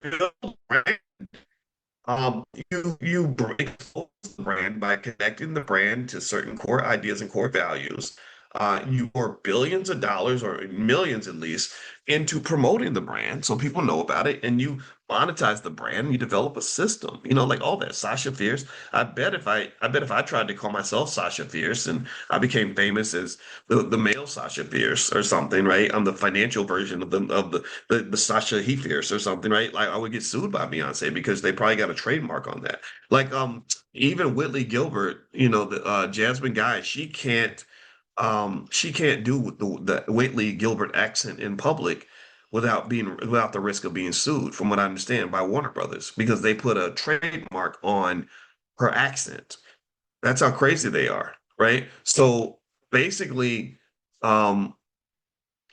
build a brand, you break the brand by connecting the brand to certain core ideas and core values. You pour billions of dollars or millions at least into promoting the brand so people know about it, and you monetize the brand. You develop a system, like all that. Sasha Fierce. I bet if I tried to call myself Sasha Fierce and I became famous as the male Sasha Fierce or something, right? I'm the financial version of the Sasha He Fierce or something, right? Like I would get sued by Beyonce because they probably got a trademark on that. Like even Whitley Gilbert, the Jasmine Guy, she can't do the Whitley Gilbert accent in public without the risk of being sued, from what I understand, by Warner Brothers because they put a trademark on her accent. That's how crazy they are, right? So basically, um,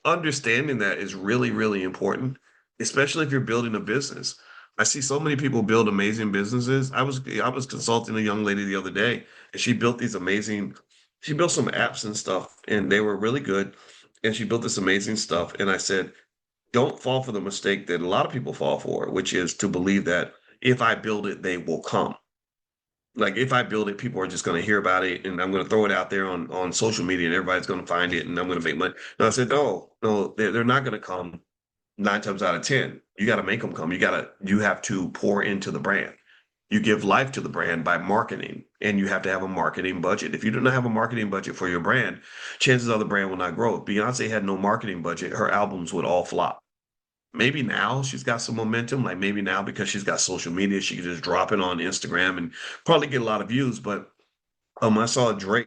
understanding that is really, really important, especially if you're building a business. I see so many people build amazing businesses. I was consulting a young lady the other day, and she built some apps and stuff, and they were really good. And she built this amazing stuff. And I said, don't fall for the mistake that a lot of people fall for, which is to believe that if I build it, they will come. Like if I build it, people are just going to hear about it, and I'm going to throw it out there on social media, and everybody's going to find it, and I'm going to make money. No, I said, no, no, they're not going to come 9 times out of 10. You got to make them come. You have to pour into the brand. You give life to the brand by marketing, and you have to have a marketing budget. If you do not have a marketing budget for your brand, chances are the brand will not grow. If Beyonce had no marketing budget, her albums would all flop. Maybe now she's got some momentum, like maybe now because she's got social media, she can just drop it on Instagram and probably get a lot of views. But I saw Drake